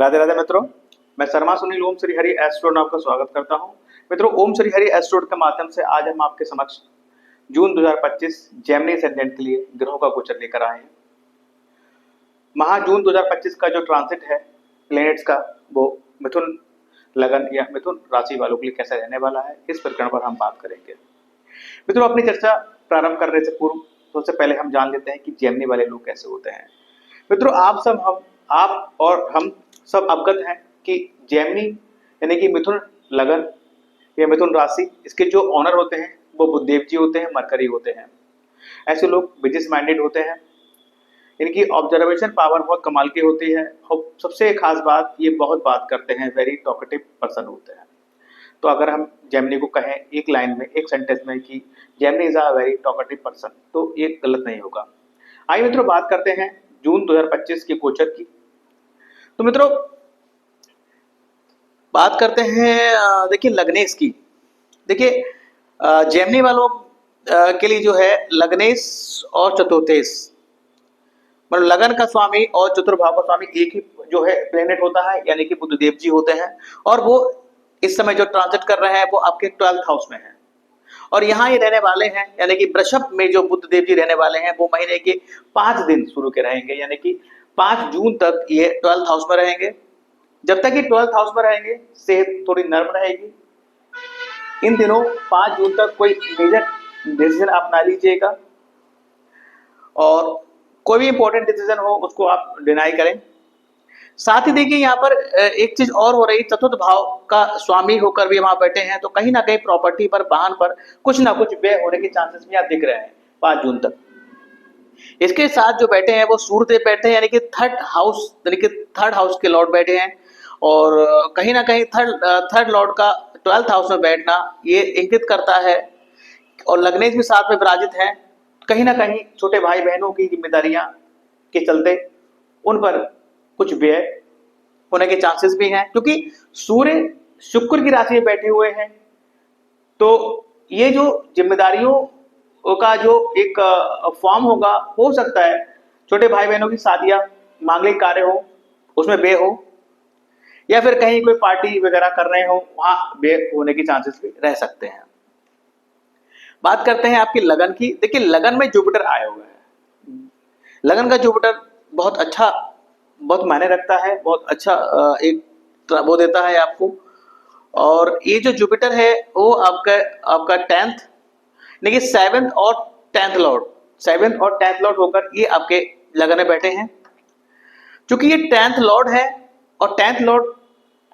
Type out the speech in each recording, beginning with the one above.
राधे राधे मित्रों, मैं शर्मा सुनील ओम श्री हरि एस्ट्रो में आपका स्वागत करता हूं। मित्रों, ओम श्री हरि एस्ट्रो के माध्यम से आज हम आपके समक्ष जून 2025 जेमिनी असेंडेंट के लिए ग्रहों का गोचर लेकर आए हैं। जून 2025 का जो ट्रांजिट है प्लैनेट्स का, वो मिथुन लगन या मिथुन राशि वालों के लिए कैसा रहने वाला है, इस प्रकरण पर हम बात करेंगे। मित्रों, अपनी चर्चा प्रारंभ करने से पूर्व सबसे पहले हम जान लेते हैं कि जेमिनी वाले लोग कैसे होते हैं। मित्रों, आप और हम सब अवगत हैं कि जेमिनी यानी कि मिथुन लगन या मिथुन राशि, इसके जो ऑनर होते हैं वो बुधदेव जी होते हैं, मरकरी होते हैं। ऐसे लोग बिजनेस माइंडेड होते हैं, इनकी ऑब्जर्वेशन पावर बहुत कमाल की होती है और सबसे खास बात, ये बहुत बात करते हैं, वेरी टॉकेटिव पर्सन होते हैं। तो अगर हम जेमिनी को कहें एक लाइन में, एक सेंटेंस में कि Gemini is a very talkative person, तो ये गलत नहीं होगा। आइए मित्रों, बात करते हैं जून 2025 के गोचर की। तो मित्रों, बात करते हैं देखिए लग्नेश की। देखिए जेमिनी वालों के लिए जो है लग्नेश और चतुर्थेश, मतलब लगन का स्वामी और चतुर्भाव का स्वामी एक ही जो है प्लेनेट होता है, यानी कि बुधदेव जी होते हैं। और वो इस समय जो ट्रांजिट कर रहे हैं वो आपके 12th हाउस में है और यहाँ ये रहने वाले हैं, यानी कि वृषभ में जो बुधदेव जी रहने वाले हैं वो महीने के 5 दिन शुरू के रहेंगे, यानी कि 5 जून तक ये 12th हाउस में रहेंगे। जब तक ये 12th हाउस में रहेंगे सेहत थोड़ी नर्म रहेगी। इन दिनों 5 जून तक कोई मेजर डिसीजन आप ना लीजिएगा और कोई भी इंपॉर्टेंट डिसीजन हो उसको आप डिनाई करें। साथ ही देखिए यहाँ पर एक चीज और हो रही, चतुर्थ भाव का स्वामी होकर भी वहां बैठे हैं, तो कहीं ना कहीं प्रॉपर्टी पर, वाहन पर कुछ ना कुछ व्यय होने के चांसेस भी आप दिख रहे हैं 5 जून तक। इसके साथ जो बैठे हैं वो सूर्य बैठे हैं, यानी कि थर्ड हाउस के लॉर्ड बैठे हैं और कहीं ना कहीं थर्ड लॉर्ड का 12th हाउस में बैठना ये इंगित करता है। और लग्नेश भी साथ में विराजित हैं, कहीं ना कहीं छोटे भाई बहनों की जिम्मेदारियां के चलते उन पर कुछ व्यय होने के चांसेस भी हैं, क्योंकि सूर्य शुक्र की राशि में बैठे हुए हैं। तो ये जो जिम्मेदारियों का जो एक फॉर्म होगा, हो सकता है छोटे भाई बहनों की शादियां, मांगलिक कार्य हो, उसमें व्यय हो, या फिर कहीं कोई पार्टी वगैरह कर रहे हो, वहां व्यय होने के चांसेस भी रह सकते हैं। बात करते हैं आपकी लगन की। देखिए लगन में जुपिटर आया हुआ है। लगन का जुपिटर बहुत अच्छा, बहुत मायने रखता है, बहुत अच्छा एक वो देता है आपको। और ये जो जुपिटर है वो आपका 10th, देखिए 7th और 10th लॉर्ड, 7th और 10th लॉर्ड होकर ये आपके लगन में बैठे हैं। क्योंकि ये 10th लॉर्ड है और 10th लॉर्ड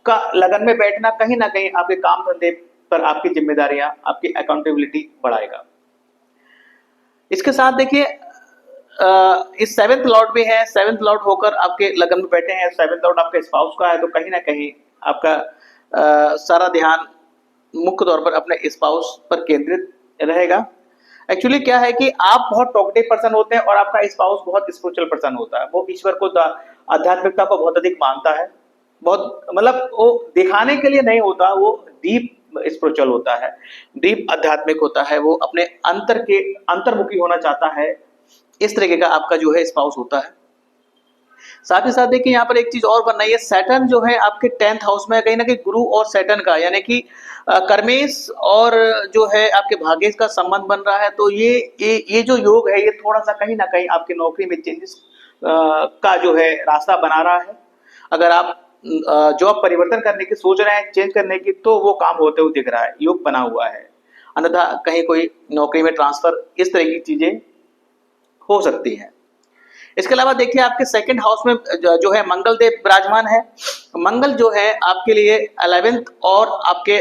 का लगन में बैठना कहीं ना कहीं आपके काम धंधे पर आपकी जिम्मेदारियां, आपकी अकाउंटेबिलिटी बढ़ाएगा। इसके साथ देखिए इस 7th लॉर्ड भी है, 7th लॉर्ड होकर आपके लगन में बैठे हैं, 7th लॉर्ड आपके स्पाउस का है, तो कहीं ना कहीं आपका सारा ध्यान मुख्य तौर पर अपने स्पाउस पर केंद्रित रहेगा। एक्चुअली क्या है कि आप बहुत टॉकेटिव पर्सन होते हैं और आपका स्पाउस बहुत स्पिरिचुअल पर्सन होता है। वो ईश्वर को, आध्यात्मिकता को बहुत अधिक मानता है, बहुत मतलब वो दिखाने के लिए नहीं होता, वो डीप स्पिरिचुअल होता है, डीप आध्यात्मिक होता है, वो अपने अंतर्मुखी होना चाहता है। इस तरीके का आपका जो है स्पाउस होता है। साथ ही साथ देखिए यहाँ पर एक चीज और बन रही है, सैटर्न जो है आपके 10th हाउस में, कहीं ना कहीं गुरु और सैटर्न का, यानी कि कर्मेश और जो है आपके भाग्येश का संबंध बन रहा है। तो ये जो योग है ये थोड़ा सा कहीं ना कहीं आपकी नौकरी में चेंजेस का जो है रास्ता बना रहा है। अगर आप जॉब परिवर्तन करने की सोच रहे हैं, चेंज करने की, तो वो काम होते हुए दिख रहा है, योग बना हुआ है। अन्यथा कहीं कोई नौकरी में ट्रांसफर, इस तरह की चीजें हो सकती है। इसके अलावा देखिए आपके 2nd हाउस में जो है मंगल देव विराजमान है। मंगल जो है आपके लिए 11th और आपके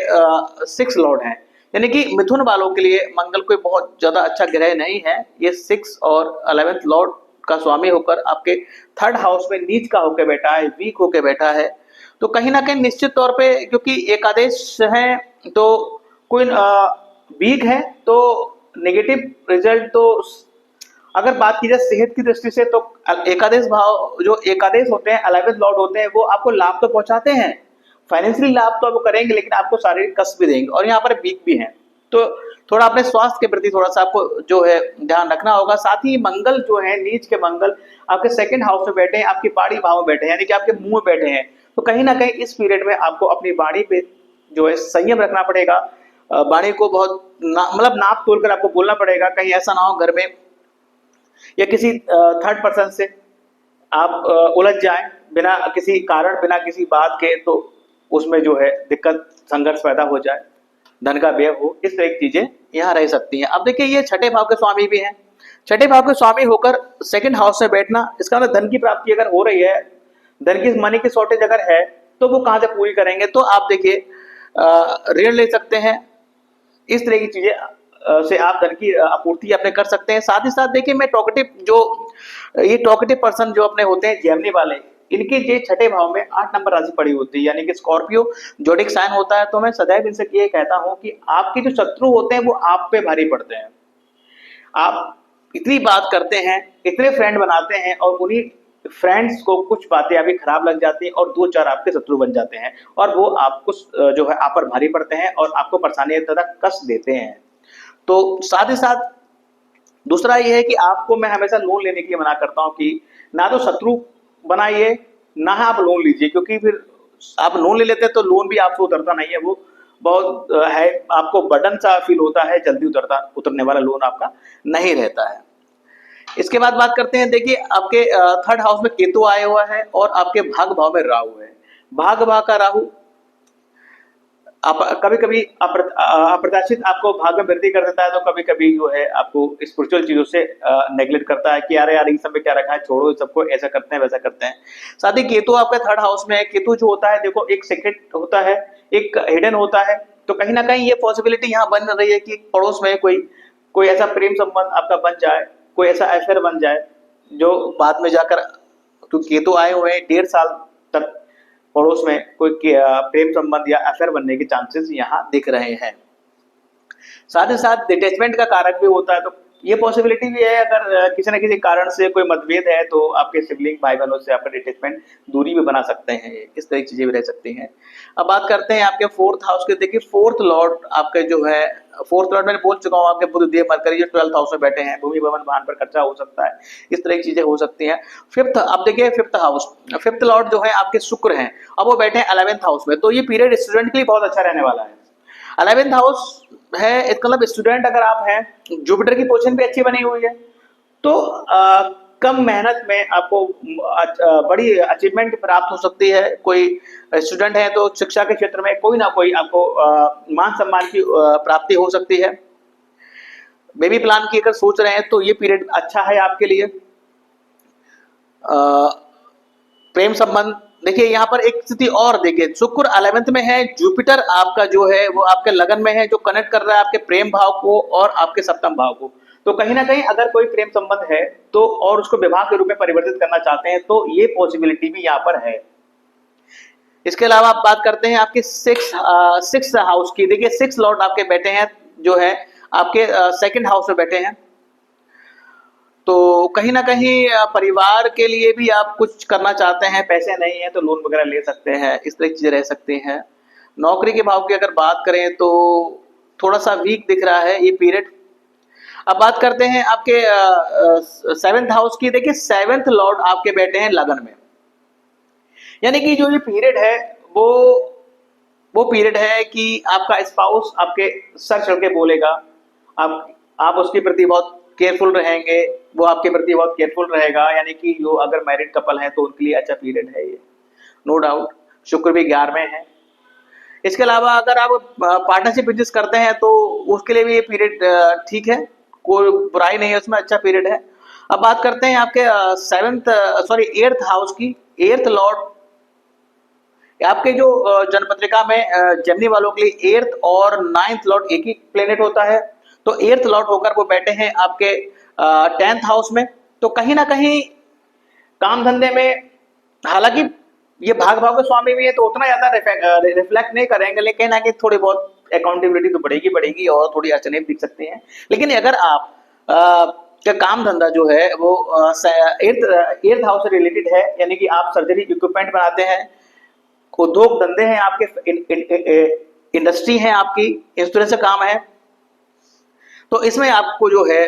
6th लॉर्ड हैं, यानी कि मिथुन वालों के लिए मंगल कोई बहुत ज्यादा अच्छा ग्रह नहीं है। ये 6 और 11th लॉर्ड का स्वामी होकर आपके 3rd हाउस में नीच का होकर बैठा है, वीक होकर बैठा है। तो कहीं ना कहीं निश्चित तौर पे, क्योंकि एकादश है तो कोई वीक है, तो नेगेटिव रिजल्ट, तो अगर बात की जाए सेहत की दृष्टि से, तो एकादश भाव, जो एकादश होते हैं, 11th लॉर्ड होते हैं, वो आपको लाभ तो पहुंचाते हैं, फाइनेंशियली लाभ तो वो करेंगे, लेकिन आपको शारीरिक कष्ट भी देंगे और यहाँ पर वीक भी हैं। तो थोड़ा अपने स्वास्थ्य के प्रति थोड़ा सा आपको जो है ध्यान रखना होगा। साथ ही मंगल जो है, नीच के मंगल आपके 2nd हाउस में बैठे हैं, आपकी पाड़ी भाव में बैठे हैं, यानी कि आपके मुंह में बैठे हैं। तो कहीं ना कहीं इस पीरियड में आपको अपनी वाणी पे जो है संयम रखना पड़ेगा। वाणी को बहुत मतलब नाप तोल कर आपको बोलना पड़ेगा, कहीं ऐसा ना हो घर में या किसी थर्ड पर्सन से आप उलझ जाएं बिना किसी कारण, बिना किसी बात के, तो उसमें जो है दिक्कत, संघर्ष पैदा हो जाए, धन का व्यय हो, इस तरह की चीजें यहाँ रह सकती हैं। अब देखिए ये छठे भाव के स्वामी भी हैं, छठे भाव के स्वामी होकर सेकंड हाउस में बैठना, इसका मतलब धन की प्राप्ति अगर हो रही है, धन की मनी की शॉर्टेज अगर है, तो वो कहाँ से पूरी करेंगे? तो आप देखिए ऋण ले सकते हैं, इस तरह की चीजें से आप धन की आपूर्ति अपने कर सकते हैं। साथ ही साथ देखिए मैं टॉकेटिव जो ये टॉकेटिव पर्सन जो अपने होते हैं जेमिनी वाले, इनके जे छठे भाव में 8 नंबर राशि पड़ी होती है, यानी कि स्कॉर्पियो जोडिक साइन होता है। तो मैं सदैव इनसे ये कहता हूं कि आपके जो शत्रु होते हैं वो आप पे भारी पड़ते हैं। आप इतनी बात करते हैं, इतने फ्रेंड बनाते हैं, और उन्हीं फ्रेंड्स को कुछ बातें अभी खराब लग जाती हैं और 2-4 आपके शत्रु बन जाते हैं, और वो आपको जो है आप पर भारी पड़ते हैं और आपको परेशानी तथा कष्ट देते हैं। तो साथ ही साथ दूसरा ये है कि आपको मैं हमेशा लोन लेने के लिए मना करता हूं कि ना तो शत्रु बनाइए, ना आप लोन लीजिए, क्योंकि फिर आप लोन ले लेते हैं तो लोन भी आपसे उतरता नहीं है, वो बहुत है, आपको बर्डन सा फील होता है, जल्दी उतरने वाला लोन आपका नहीं रहता है। इसके बाद बात करते हैं, देखिए आपके थर्ड हाउस में केतु आया हुआ है और आपके भाग भाव में राहु है। भाग भाव का राहु आप कभी कभी अप्रत्याशित आपको भाग में वृद्धि कर देता है, तो कभी कभी जो है आपको स्पिरिचुअल चीजों से नेग्लेक्ट करता है कि अरे यार इस समय क्या रखा है, छोड़ो सबको, ऐसा करते हैं वैसा करते हैं। साथ ही केतु आपका थर्ड हाउस में है। केतु जो होता है देखो एक सीक्रेट होता है, एक हिडन होता है, तो कहीं ना कहीं ये पॉसिबिलिटी यहाँ बन रही है कि पड़ोस में कोई कोई ऐसा प्रेम संबंध आपका बन जाए, कोई ऐसा अफेयर बन जाए जो बाद में जाकर, तो केतु आए हुए हैं 1.5 साल तक पड़ोस में कोई प्रेम संबंध या अफेयर बनने के चांसेस यहाँ दिख रहे हैं। साथ ही साथ डिटैचमेंट का कारक भी होता है, तो ये पॉसिबिलिटी भी है अगर किसी न किसी कारण से कोई मतभेद है तो आपके सिबलिंग भाई बहनों से आपका डिटैचमेंट, दूरी भी बना सकते हैं, इस तरह की चीजें भी रह सकती हैं। अब बात करते हैं आपके फोर्थ हाउस के। देखिए फोर्थ लॉर्ड आपके जो है, फोर्थ लॉर्ड मैंने बोल चुका हूँ आपके बुध देव मरकरी जो 12th हाउस में बैठे हैं, भूमि भवन वाहन पर खर्चा हो सकता है, इस तरह की चीजें हो सकती हैं। फिफ्थ, अब देखिए फिफ्थ हाउस, फिफ्थ लॉर्ड जो है आपके शुक्र हैं, अब वो बैठे हैं 11th हाउस में, तो ये पीरियड स्टूडेंट के लिए बहुत अच्छा रहने वाला है। 11th हाउस है, इसका मतलब स्टूडेंट अगर आप हैं, जुपिटर की पोजीशन भी अच्छी बनी हुई है, तो कम मेहनत में आपको बड़ी अचीवमेंट प्राप्त हो सकती है। कोई स्टूडेंट है तो शिक्षा के क्षेत्र में कोई ना कोई आपको मान सम्मान की प्राप्ति हो सकती है। बेबी प्लान की अगर सोच रहे हैं तो ये पीरियड अच्छा है आपके लिए। प्रेम संबंध, देखिए यहाँ पर एक स्थिति और, देखिए शुक्र 11th में है, जुपिटर आपका जो है वो आपके लगन में है, जो कनेक्ट कर रहा है आपके प्रेम भाव को और आपके सप्तम भाव को। तो कहीं ना कहीं अगर कोई प्रेम संबंध है तो और उसको विवाह के रूप में परिवर्तित करना चाहते हैं तो ये पॉसिबिलिटी भी यहाँ पर है। इसके अलावा आप बात करते हैं आपके सिक्स हाउस की। देखिए 6 लॉर्ड आपके बैठे हैं जो है आपके सेकंड हाउस में बैठे हैं, तो कहीं ना कहीं परिवार के लिए भी आप कुछ करना चाहते हैं, पैसे नहीं है तो लोन वगैरह ले सकते हैं, इस तरह की चीजें रह सकती हैं। नौकरी के भाव की अगर बात करें तो थोड़ा सा वीक दिख रहा है ये पीरियड। अब बात करते हैं आपके 7th हाउस की। देखिए 7th लॉर्ड आपके बैठे हैं लगन में, यानी कि जो ये पीरियड है वो पीरियड है कि आपका स्पाउस आपके सर चढ़ के बोलेगा, आप उसके प्रति बहुत केयरफुल रहेंगे, वो आपके प्रति बहुत केयरफुल रहेगा, यानी कि जो अगर मैरिड कपल है तो उनके लिए अच्छा पीरियड है ये, नो डाउट। शुक्र भी 11वें है। इसके अलावा अगर आप पार्टनरशिप बिजनेस करते हैं तो उसके लिए भी ये पीरियड ठीक है, कोई बुराई नहीं है उसमें, अच्छा पीरियड है। अब बात करते हैं आपके 8th हाउस की। 8th लॉर्ड आपके जो जन्मपत्रिका में जेमिनी वालों के लिए 8th और 9th लॉर्ड एक ही प्लेनेट होता है, तो 8th लॉर्ड होकर वो बैठे हैं आपके 10th हाउस में। तो कहीं ना कहीं काम धंधे में, हालांकि ये भाग भाव के स्वामी भी है तो उतना ज्यादा रिफ्लेक्ट नहीं करेंगे, लेकिन ना कि थोड़ी बहुत अकाउंटेबिलिटी तो बढ़ेगी और थोड़ी अड़चने दिख सकती हैं। लेकिन अगर आप का काम धंधा जो है वो 8th हाउस से रिलेटेड है, यानी कि आप सर्जरी इक्विपमेंट बनाते हैं, उद्योग धंधे हैं आपके, इंडस्ट्री है आपकी, इंश्योरेंस का काम है, तो इसमें आपको जो है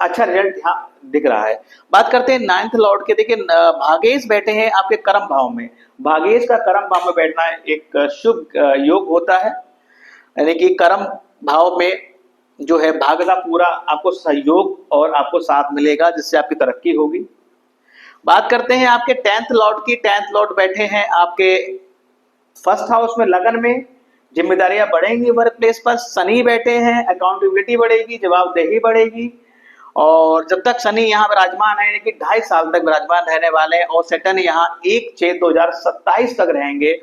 अच्छा रिजल्ट यहाँ दिख रहा है। बात करते हैं नाइन्थ लॉर्ड के। देखिए भागेश बैठे हैं आपके कर्म भाव में। भागेश का कर्म भाव में बैठना एक शुभ योग होता है, यानी कि कर्म भाव में जो है भाग्य का पूरा आपको सहयोग और आपको साथ मिलेगा, जिससे आपकी तरक्की होगी। बात करते हैं आपके टेंथ लॉर्ड की। टेंथ लॉर्ड बैठे हैं आपके फर्स्ट हाउस में, लगन में। जिम्मेदारियां बढ़ेंगी वर्क प्लेस पर। शनि बैठे हैं, अकाउंटेबिलिटी बढ़ेगी, जवाबदेही बढ़ेगी। और जब तक शनि यहाँ विराजमान है, यानी कि 2.5 साल तक विराजमान रहने वाले हैं, और सेटन यहाँ 1/6/2027 तक रहेंगे,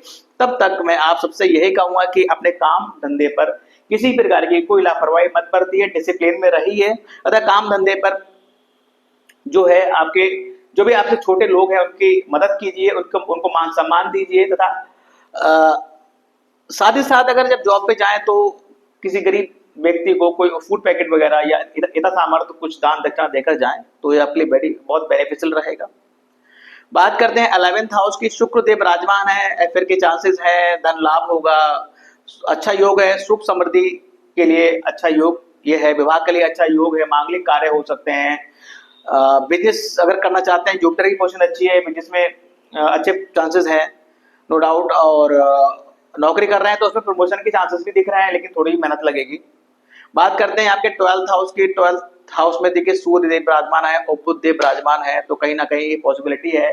तब तक मैं आप सबसे यही कहूंगा कि अपने काम धंधे पर किसी प्रकार की कोई लापरवाही मत बरतिए, डिसिप्लिन में रहिए। अतः काम धंधे पर जो है आपके जो भी आपसे छोटे लोग हैं उनकी मदद कीजिए, उनको मान सम्मान दीजिए। तथा साथ ही साथ अगर जब जॉब पे जाएं तो किसी गरीब व्यक्ति को कोई फूड पैकेट वगैरह या इतना सामर्थ्य कुछ दान दक्षिणा देकर जाएं, तो ये आपके लिए बहुत बेनिफिशियल रहेगा। बात करते हैं 11th हाउस की। शुक्र देव विराजमान है, अफेयर के चांसेस है, धन लाभ होगा, अच्छा योग है, सुख समृद्धि के लिए अच्छा योग ये है, विवाह के लिए अच्छा योग है, मांगलिक कार्य हो सकते हैं। बिजनेस अगर करना चाहते हैं, जुपिटर की पोजीशन अच्छी है, बिजनेस में अच्छे चांसेस हैं नो डाउट। और नौकरी कर रहे हैं तो उसमें प्रमोशन के चांसेस भी दिख रहे हैं, लेकिन थोड़ी मेहनत लगेगी। बात करते हैं आपके 12th हाउस की। 12th हाउस में देखिए सूर्य देव विराजमान है और बुध देव विराजमान है, तो कहीं ना कहीं ये पॉसिबिलिटी है।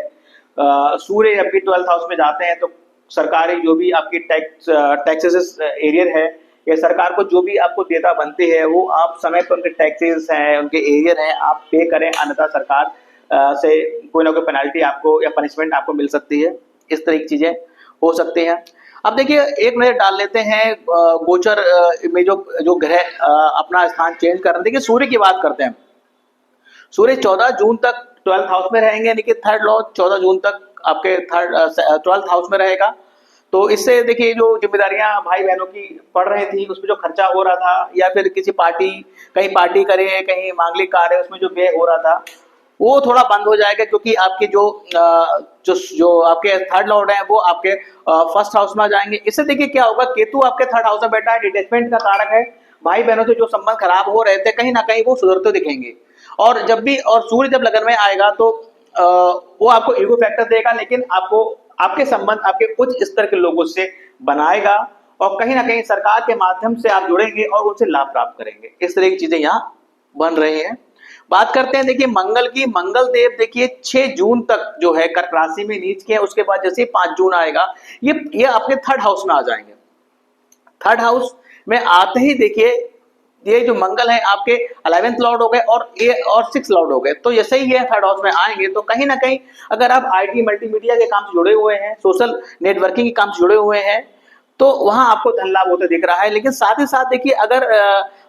सूर्य जब भी 12th हाउस में जाते हैं तो सरकारी जो भी आपकी टैक्सेस एरियर है, या सरकार को जो भी आपको देता बनती है, वो आप समय पर उनके टैक्सेस हैं, उनके एरियर हैं, आप पे करें, अन्यथा सरकार से कोई ना कोई पेनल्टी आपको या पनिशमेंट आपको मिल सकती है। इस तरह की चीजें हो सकती हैं। अब देखिए एक नजर डाल लेते हैं गोचर में जो जो ग्रह अपना स्थान चेंज कर रहे हैं। देखिए सूर्य की बात करते हैं। सूर्य 14 जून तक 12th हाउस में रहेंगे, यानी कि थर्ड लॉर्ड 14 जून तक आपके 12th हाउस में रहेगा। तो इससे देखिए जो जिम्मेदारियां भाई बहनों की पड़ रही थी, उसमें जो खर्चा हो रहा था, या फिर किसी कहीं पार्टी करे, कहीं मांगलिक कार्य, उसमें जो व्यय हो रहा था, वो थोड़ा बंद हो जाएगा, क्योंकि आपके जो आपके थर्ड लॉर्ड है वो आपके फर्स्ट हाउस में आ जाएंगे। इससे देखिए क्या होगा, केतु आपके थर्ड हाउस में बैठा है, डिटैचमेंट का कारक है। भाई बहनों से जो संबंध खराब हो रहे थे, कहीं ना कहीं वो सुधरते दिखेंगे। और सूर्य जब लगन में आएगा तो वो आपको ईगो फैक्टर देगा, लेकिन आपको आपके संबंध आपके उच्च स्तर के लोगों से बनाएगा, और कहीं ना कहीं सरकार के माध्यम से आप जुड़ेंगे और उनसे लाभ प्राप्त करेंगे। इस तरह की चीजें यहाँ बन रही हैं। बात करते हैं देखिए मंगल की। मंगल देव देखिए 6 जून तक जो है कर्क राशि में नीच के हैं, उसके बाद जैसे 5 जून आएगा ये आपके थर्ड हाउस में आ जाएंगे। थर्ड हाउस में आते ही देखिए ये जो मंगल है आपके 11th लॉर्ड हो गए और 6 लॉर्ड हो गए। तो जैसे ही ये थर्ड हाउस में आएंगे तो कहीं ना कहीं अगर आप आईटी मल्टीमीडिया के काम से जुड़े हुए हैं, सोशल नेटवर्किंग के काम से जुड़े हुए हैं, तो वहां आपको धन लाभ होते दिख रहा है। लेकिन साथ ही साथ देखिए अगर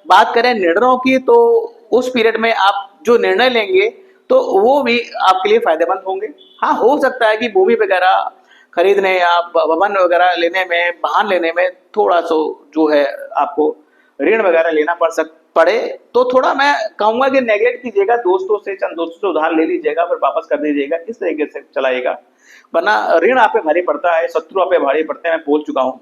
बात करें निर्णयों की, तो उस पीरियड में आप जो निर्णय लेंगे तो वो भी आपके लिए फायदेमंद होंगे। हाँ, हो सकता है कि भूमि वगैरह खरीदने या भवन वगैरह लेने में, वाहन लेने में थोड़ा सा जो है आपको ऋण वगैरह लेना पड़े, तो थोड़ा मैं कहूंगा कि नेगलेक्ट कीजिएगा, चंद दोस्तों से उधार ले लीजिएगा, फिर वापस कर दीजिएगा, इस तरीके से चलाइएगा। वरना ऋण आप पे भारी पड़ता है, शत्रु आप पे भारी पड़ते हैं, मैं बोल चुका हूँ।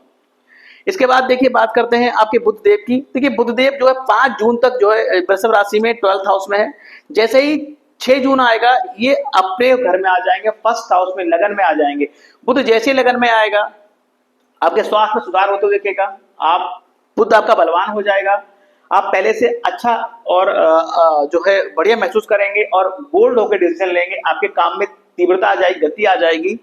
इसके बाद देखिए बात करते हैं आपके बुध देव की। देखिए बुध देव जो है 5 जून तक जो है वृषभ राशि में 12th हाउस में है। जैसे ही 6 जून आएगा ये अपने घर में आ जाएंगे, फर्स्ट हाउस में लगन में आ जाएंगे। बुध जैसे ही लगन में आएगा आपके स्वास्थ्य में सुधार होते दिखेगा, आप बुध आपका बलवान हो जाएगा, आप पहले से अच्छा और जो है बढ़िया महसूस करेंगे और बोल्ड होकर डिसीजन लेंगे। आपके काम में तीव्रता आ जाएगी, गति आ जाएगी,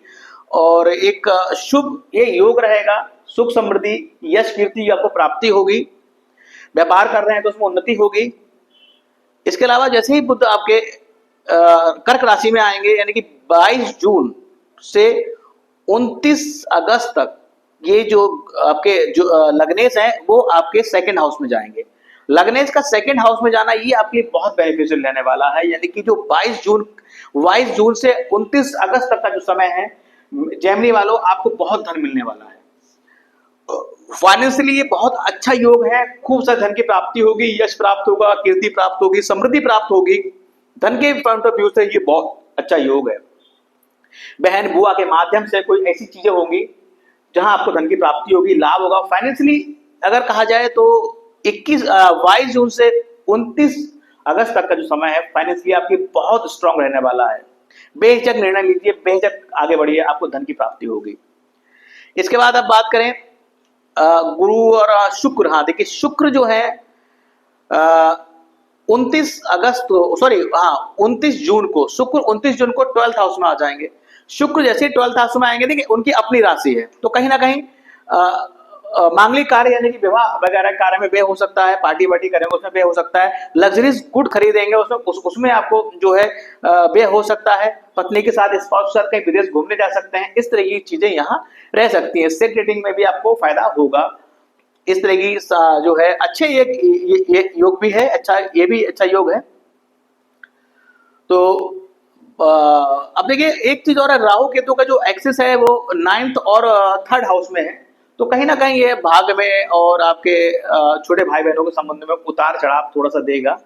और एक शुभ ये योग रहेगा। सुख समृद्धि यश कीर्ति की आपको प्राप्ति होगी। व्यापार कर रहे हैं तो उसमें उन्नति होगी। इसके अलावा जैसे ही बुध आपके कर्क राशि में आएंगे, यानी कि 22 जून से 29 अगस्त तक ये जो आपके जो लग्नेश है वो आपके सेकंड हाउस में जाएंगे। लग्नेश का सेकंड हाउस में जाना ये आपके लिए बहुत बेनिफिशियल रहने वाला है। यानी कि जो 22 जून से 29 अगस्त तक का जो समय है, जेमिनी वालों आपको बहुत धन मिलने वाला है। फाइनेंशियली ये बहुत अच्छा योग है। खूब सारे धन की प्राप्ति होगी, यश प्राप्त होगा, कीर्ति प्राप्त होगी, समृद्धि प्राप्त होगी। धन के पॉइंट ऑफ व्यू से ये बहुत अच्छा योग है। बहन बुआ के माध्यम से कोई ऐसी चीजें होंगी जहां आपको धन की प्राप्ति होगी, लाभ होगा। फाइनेंशियली अगर कहा जाए तो 22 जून से 29 अगस्त तक का जो समय है फाइनेंशियली आपकी बहुत स्ट्रांग रहने वाला है। बेहिचक निर्णय लीजिए, बेहिचक आगे बढ़िए, आपको धन की प्राप्ति होगी। इसके बाद अब बात करें गुरु और शुक्र। हाँ देखिए, शुक्र जो है 29 जून को, शुक्र 29 जून को 12th हाउस में आ जाएंगे। शुक्र जैसे 12th हाउस में आएंगे, देखिए उनकी अपनी राशि है, तो कहीं ना कहीं मांगलिक कार्य यानी कि विवाह वगैरह कार्य में व्यय हो सकता है, पार्टी वार्टी करेंगे उसमें व्यय हो सकता है, लग्जरीज गुड खरीदेंगे उसमें आपको जो है व्यय हो सकता है, पत्नी के साथ स्पाउस के साथ कहीं विदेश घूमने जा सकते हैं, इस तरह की चीजें यहाँ रह सकती हैं। शेयर ट्रेडिंग में भी आपको फायदा होगा। इस तरह की जो है अच्छे ये योग भी है, अच्छा ये भी अच्छा योग है। तो अब देखिए एक चीज और है, राहु केतु का जो एक्सिस है वो 9th और 3rd हाउस में है, तो कहीं ना कहीं ये भाग में और आपके छोटे भाई बहनों के संबंध में उतार चढ़ाव थोड़ा सा देगा,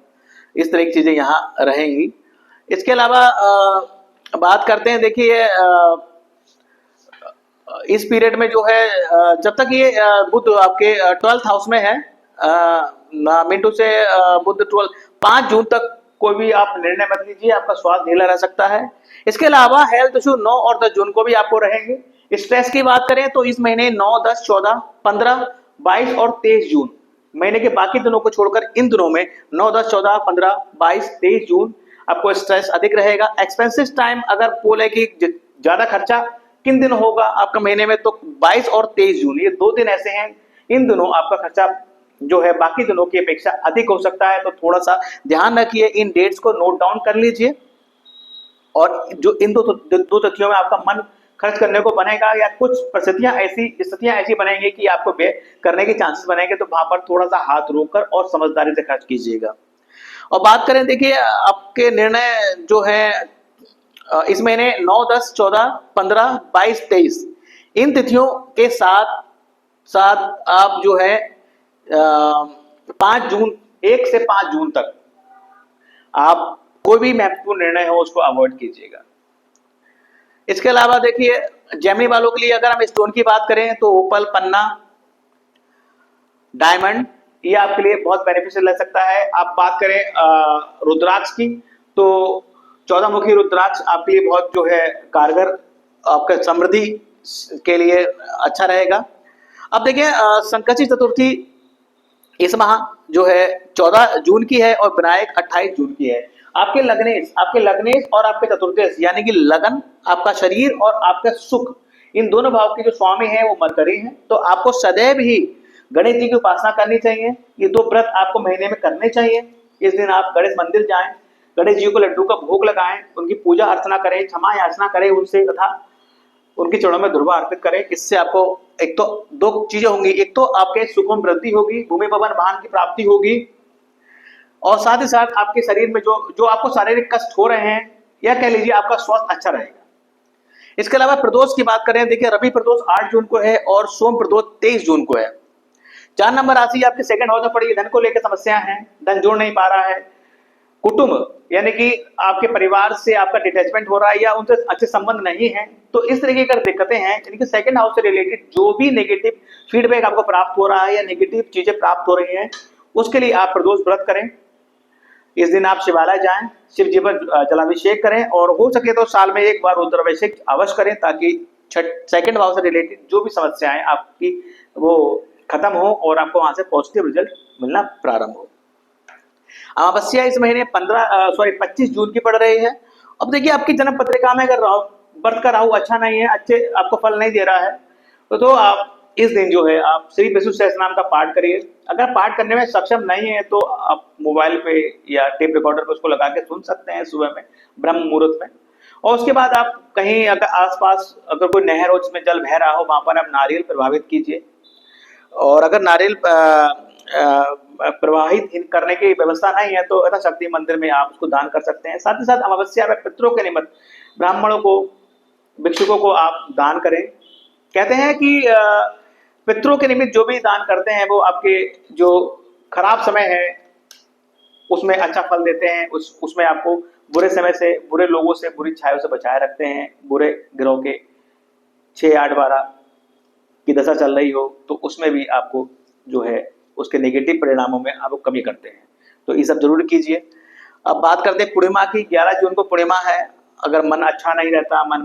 इस तरह की चीजें यहाँ रहेंगी। इसके अलावा बात करते हैं, देखिए इस पीरियड में जो है जब तक ये बुध आपके 12th हाउस में है, मिंटू से बुध 5 जून तक कोई भी आप निर्णय मत लीजिए, आपका स्वास्थ्य ढीला रह सकता है। इसके अलावा हेल्थ इशू 9 और 10 जून को भी आपको रहेंगे। स्ट्रेस की बात करें तो इस महीने 9, 10, 14, 15, 22 और 23 जून, महीने के बाकी दिनों को छोड़कर इन दिनों में 9, 10, 14, 15, 22, 23 जून आपको स्ट्रेस अधिक रहेगा। एक्सपेंसिव टाइम अगर बोले कि ज्यादा खर्चा किन दिन होगा आपका महीने में, तो 22 और 23 जून, ये 2 दिन ऐसे हैं, इन दिनों आपका खर्चा जो है बाकी दिनों की अपेक्षा अधिक हो सकता है, तो थोड़ा सा ध्यान रखिए, इन डेट्स को नोट डाउन कर लीजिए। और जो इन दो तिथियों में आपका मन खर्च करने को बनेगा या कुछ स्थितियां ऐसी बनेंगी कि आपको व्यय करने के चांसेस बनेंगे, तो वहां पर थोड़ा सा हाथ रोककर और समझदारी से खर्च कीजिएगा। और बात करें, देखिए आपके निर्णय जो है इस महीने 9, 10, 14, 15, 22, 23 इन तिथियों के साथ साथ आप जो है 5 जून 1 से 5 जून तक आप कोई भी महत्वपूर्ण निर्णय हो उसको अवॉइड कीजिएगा। इसके अलावा देखिए जेमिनी वालों के लिए अगर हम स्टोन की बात करें तो ओपल, पन्ना, डायमंड, ये आपके लिए बहुत बेनिफिशियल रह सकता है। आप बात करें रुद्राक्ष की, तो 14 मुखी रुद्राक्ष आपके लिए बहुत जो है कारगर, आपका समृद्धि के लिए अच्छा रहेगा। अब देखिए संकष्टी चतुर्थी इस माह जो है 14 जून की है और विनायक 28 जून की है। आपके लग्नेश और आपके चतुर्थेश यानी कि लगन, आपका शरीर और आपका सुख, इन दोनों भाव के जो स्वामी हैं वो मरकरी हैं, तो आपको सदैव ही गणेश जी की उपासना करनी चाहिए। ये 2 व्रत आपको महीने में करने चाहिए। इस दिन आप गणेश मंदिर जाएं, गणेश जी को लड्डू का भोग लगाएं, उनकी पूजा अर्चना करें, क्षमा याचना करें उनसे, तथा उनके चरणों में दुर्वा अर्पित करें। इससे आपको एक तो 2 चीजें होंगी, एक तो आपके सुख में वृद्धि होगी, भूमि भवन वाहन की प्राप्ति होगी, और साथ ही साथ आपके शरीर में जो आपको शारीरिक कष्ट हो रहे हैं, या कह लीजिए आपका स्वास्थ्य अच्छा रहेगा। इसके अलावा प्रदोष की बात करें, देखिए रवि प्रदोष 8 जून को है और सोम प्रदोष 23 जून को है। 4 नंबर राशि आपके सेकंड हाउस में पड़ी, धन को लेकर समस्या है, धन जोड़ नहीं पा रहा है, कुटुंब यानी कि आपके परिवार से आपका डिटैचमेंट हो रहा है या उनसे अच्छे संबंध नहीं है, तो इस तरीके की दिक्कतें हैं, यानी कि सेकंड हाउस से रिलेटेड जो भी नेगेटिव फीडबैक आपको प्राप्त हो रहा है या नेगेटिव चीजें प्राप्त हो रही हैं, उसके लिए आप प्रदोष व्रत करें। इस दिन आप शिवालय जाएं, शिव जी पर जलाभिषेक करें, और हो सके तो साल में एक बार रुद्राभिषेक अवश्य करें, ताकि सेकंड हाउस से रिलेटेड जो भी समस्याएं आपकी वो खत्म हो और आपको वहां से पॉजिटिव रिजल्ट मिलना प्रारंभ हो। अमावस्या इस महीने 25 जून की पड़ रही है। अब देखिए आपकी जन्म पत्रिका में अगर बर्थ का राहु अच्छा नहीं है, अच्छे आपको फल नहीं दे रहा है, तो आप इस दिन जो है आप श्री विष्णु सहस्त्रनाम का पाठ करिए। अगर पाठ करने में सक्षम नहीं है तो आप मोबाइल पे या टेप रिकॉर्डर पे उसको लगा के सुन सकते हैं सुबह में ब्रह्म मुहूर्त में। और उसके बाद आप कहीं अगर आसपास अगर कोई नहर हो जिसमें जल बह रहा हो, वहां पर आप नारियल प्रभावित कीजिए, और अगर नारियल प्रवाहित करने की व्यवस्था नहीं है तो यथाशक्ति मंदिर में आप उसको दान कर सकते हैं। साथ ही साथ अमावस्या में पितरों के निमित्त ब्राह्मणों को, भिक्षुकों को आप दान करें। कहते हैं कि पितरों के निमित्त जो भी दान करते हैं वो आपके जो खराब समय है उसमें अच्छा फल देते हैं, उसमें आपको बुरे समय से, बुरे लोगों से, बुरी छायों से बचाए रखते हैं। बुरे ग्रहों के 6, 8, 12 की दशा चल रही हो तो उसमें भी आपको जो है उसके नेगेटिव परिणामों में आप कमी करते हैं, तो ये सब जरूर कीजिए। अब बात करते हैं पूर्णिमा की। 11 जून को पूर्णिमा है। अगर मन अच्छा नहीं रहता, मन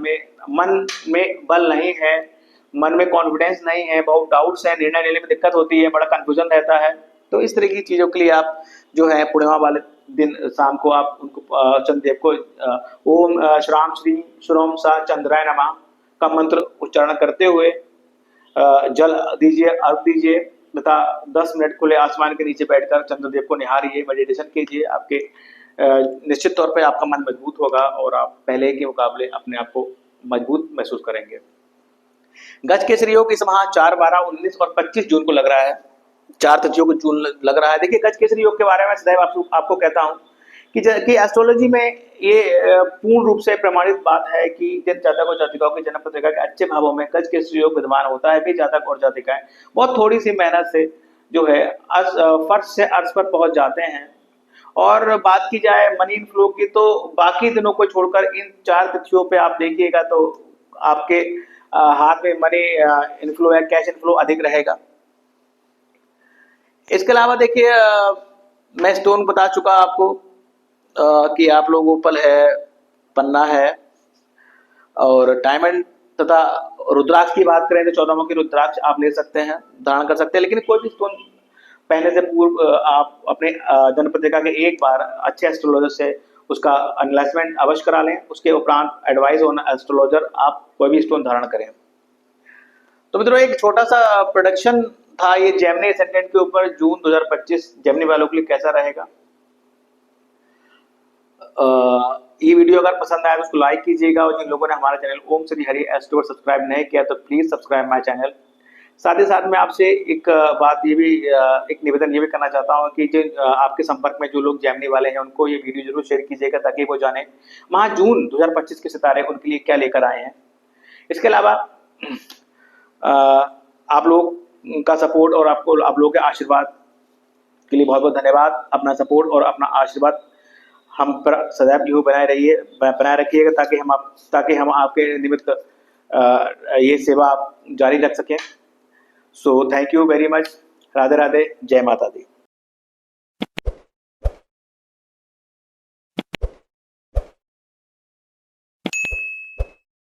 में बल नहीं है, मन में कॉन्फिडेंस नहीं है, बहुत डाउट्स हैं, निर्णय लेने में दिक्कत होती है, बड़ा कंफ्यूजन रहता है, तो इस तरह की चीज़ों के लिए आप जो है पूर्णिमा वाले दिन शाम को आप उनको चंद्रदेव को ओम श्राम श्री श्रोम सा चंद्राय नमः का मंत्र उच्चारण करते हुए जल दीजिए, अर्घ दीजिए तथा 10 मिनट खुले आसमान के नीचे बैठकर चंद्रदेव को निहारिए, मेडिटेशन कीजिए। आपके निश्चित तौर पे आपका मन मजबूत होगा और आप पहले के मुकाबले अपने आप को मजबूत महसूस करेंगे। गज केसरी योग इस माह 4, 12, 19 और 25 जून को लग रहा है। 4 तिथियों को जून लग रहा है। देखिए, गज केसरी योग के बारे में सदैव आपको कहता हूँ कि एस्ट्रोलॉजी में ये पूर्ण रूप से प्रमाणित बात है कि जिन जातक और जातिकाओं की जन्म पत्रिका के अच्छे भावों में गज केसरी योग विद्यमान होता है, वे जातक और जातिकाएं बहुत थोड़ी सी मेहनत से जो है फर्श से अर्श पर पहुंच जाते हैं। और बात की जाए मनी इनफ्लो की, तो बाकी दिनों को छोड़कर इन 4 तिथियों पे आप देखिएगा तो आपके हाथ में मनी इनफ्लो या कैश इनफ्लो अधिक रहेगा। इसके अलावा देखिए, मैं स्टोन बता चुका आपको कि आप लोग ओपल है, पन्ना है और डायमंड तथा रुद्राक्ष की बात करें तो 14 मुखी रुद्राक्ष आप ले सकते हैं, धारण कर सकते हैं। लेकिन कोई भी स्टोन पहनने से पूर्व आप अपने जन्म पत्रिका के एक बार अच्छे एस्ट्रोलॉजर से उसका एनालाइजमेंट अवश्य करा लें। उसके उपरांत एडवाइस ऑन एस्ट्रोलॉजर आप कोई भी स्टोन धारण करें। तो मित्रों, एक छोटा सा प्रोडक्शन था ये जेमिनी एसेंडेंट के ऊपर। जून 2025 जेमिनी वालों के लिए कैसा रहेगा। ये वीडियो अगर पसंद आया तो उसको लाइक कीजिएगा, और जिन लोगों ने हमारा चैनल ओम श्री हरि एस्ट्रो सब्सक्राइब नहीं किया तो प्लीज सब्सक्राइब माय चैनल। साथ ही साथ मैं आपसे एक बात ये भी एक निवेदन ये भी करना चाहता हूँ कि जिन आपके संपर्क में जो लोग जेमिनी वाले हैं उनको ये वीडियो जरूर शेयर कीजिएगा, ताकि वो जाने माह जून 2025 के सितारे उनके लिए क्या लेकर आए हैं। इसके अलावा आप लोग का सपोर्ट और आप लोगों के आशीर्वाद के लिए बहुत बहुत धन्यवाद। अपना सपोर्ट और अपना आशीर्वाद हम पर सदैव यूँ बनाए रखिएगा, ताकि हम आपके निमित्त ये सेवा जारी रख सकें। So thank you very much. Radhe Radhe, जय माता दी।